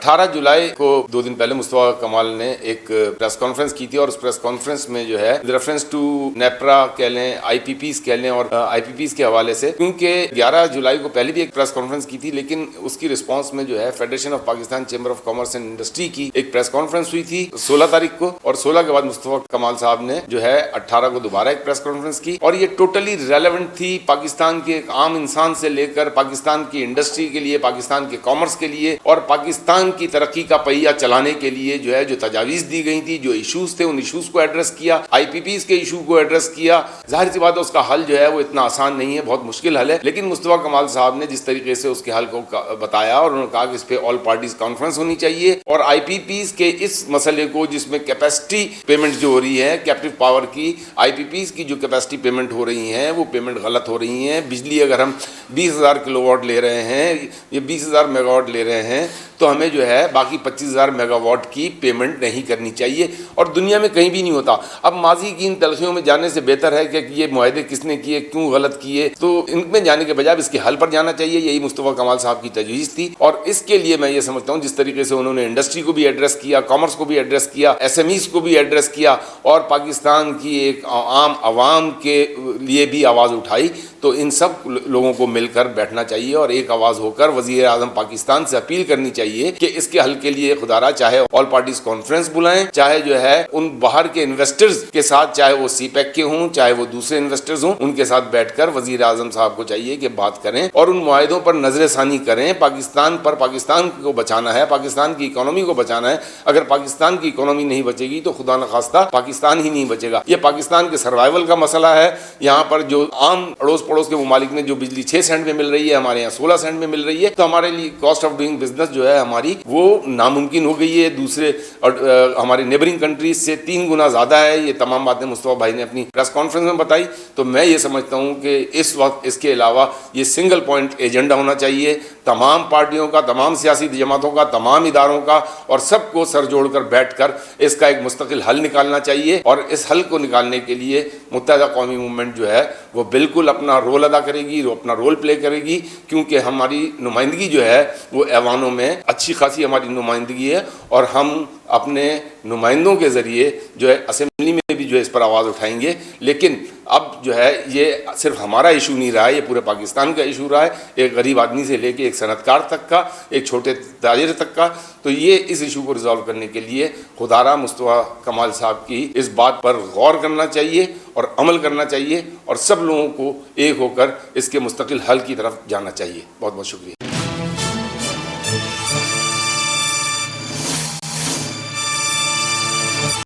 18 जुलाई को 2 दिन पहले मुस्तफा कमाल ने एक प्रेस कॉन्फ्रेंस की थी और उस प्रेस कॉन्फ्रेंस में जो है रेफरेंस टू नेप्रा कह लें, आईपीपीज कह लें और आईपीपीज के हवाले से, क्योंकि 11 जुलाई को पहले भी एक प्रेस कॉन्फ्रेंस की थी लेकिन उसकी रिस्पांस में जो है federation of Pakistan chamber of commerce and industry की एक प्रेस कॉन्फ्रेंस हुई थी 16 तारीख को, और 16 के बाद मुस्तफा कमाल साहब ने जो है 18 को दोबारा एक प्रेस कॉन्फ्रेंस की, और ये टोटली रेलेवेंट थी पाकिस्तान के एक आम इंसान से लेकर पाकिस्तान की इंडस्ट्री के लिए, पाकिस्तान के कॉमर्स के लिए और पाकिस्तान की तरक्की का पहिया चलाने के लिए जो है जो तजावीज दी गई थी, जो इश्यूज थे उन इश्यूज को एड्रेस किया, आईपीपीज के इशू को एड्रेस किया। जाहिर सी बात है उसका हल जो है वो इतना आसान नहीं है, बहुत मुश्किल हल है, लेकिन मुस्तफा कमाल साहब ने जिस तरीके से उसके हल को बताया और उन्होंने कहा कि इस पे ऑल पार्टीज कॉन्फ्रेंस होनी चाहिए और आईपीपीज के इस मसले को जिसमें कैपेसिटी पेमेंट जो हो रही है कैप्टिव पावर की, आईपीपीज की जो कैपेसिटी पेमेंट हो रही है वो पेमेंट गलत हो रही है। बिजली अगर हम 20,000 किलोवाट ले रहे हैं, ये 20,000 मेगावाट ले रहे हैं तो हमें जो है बाकी 25,000 मेगावाट की पेमेंट नहीं करनी चाहिए, और दुनिया में कहीं भी नहीं होता। अब माजी की इन तलखियों में जाने से बेहतर है कि ये मुआहदे किसने किए, क्यों गलत किए, तो इनमें जाने के बजाय इसके हल पर जाना चाहिए। यही मुस्तफा कमाल साहब की तजवीज़ थी, और इसके लिए मैं ये समझता हूँ जिस तरीके से उन्होंने इंडस्ट्री को भी एड्रेस किया, कॉमर्स को भी एड्रेस किया, एसएमईज को भी एड्रेस किया और पाकिस्तान की एक आम आवाम के लिए भी आवाज़ उठाई, तो इन सब लोगों को मिलकर बैठना चाहिए और एक आवाज़ होकर वज़ीर आज़म पाकिस्तान से अपील करनी चाहिए कि इसके हल के लिए खुदारा चाहे ऑल पार्टीज कॉन्फ्रेंस बुलाएं, चाहे जो है उन बाहर के इन्वेस्टर्स के साथ, चाहे वो सीपैक के हों चाहे वो दूसरे इन्वेस्टर्स हों, उनके साथ बैठकर वज़ीर आज़म साहब को चाहिए कि बात करें और उन मुआहिदों पर नजरसानी करें। पाकिस्तान को बचाना है, पाकिस्तान की इकोनॉमी को बचाना है। अगर पाकिस्तान की इकोनॉमी नहीं बचेगी तो खुदा न खास्ता पाकिस्तान ही नहीं बचेगा। ये पाकिस्तान के सर्वाइवल का मसला है। यहाँ पर जो आम अड़ोस पड़ोस के ममालिक में जो बिजली 6 सेंट में मिल रही है, हमारे यहाँ 16 सेंट में मिल रही है, तो हमारे लिए कॉस्ट ऑफ डूइंग बिजनेस जो है हमारी वो नामुमकिन हो गई है। दूसरे हमारे नेबरिंग कंट्रीज से 3 गुना ज़्यादा है। ये तमाम बातें मुस्तफा भाई ने अपनी प्रेस कॉन्फ्रेंस में बताई। तो मैं ये समझता हूँ कि इस वक्त इसके अलावा ये सिंगल पॉइंट एजेंडा होना चाहिए तमाम पार्टियों का, तमाम सियासी जमातों का, तमाम इदारों का, और सबको सर जोड़कर बैठकर इसका एक मुस्तकिल हल निकालना चाहिए। और इस हल को निकालने के लिए मुत्तहिदा कौमी मूवमेंट जो है वो बिल्कुल अपना रोल अदा करेगी, वो अपना रोल प्ले करेगी, क्योंकि हमारी नुमाइंदगी जो है वो ऐवानों में अच्छी खासी हमारी नुमाइंदगी है और हम अपने नुमाइंदों के ज़रिए जो है असेंबली में भी जो है इस पर आवाज़ उठाएंगे। लेकिन अब जो है ये सिर्फ हमारा इशू नहीं रहा है, ये पूरे पाकिस्तान का इशू रहा है, एक गरीब आदमी से लेके एक सनतकार तक का, एक छोटे ताजिर तक का। तो ये इस इशू को रिजॉल्व करने के लिए खुदारा मुस्तफा कमाल साहब की इस बात पर गौर करना चाहिए और अमल करना चाहिए और सब लोगों को एक होकर इसके मुस्तकिल हल की तरफ जाना चाहिए। बहुत बहुत शुक्रिया।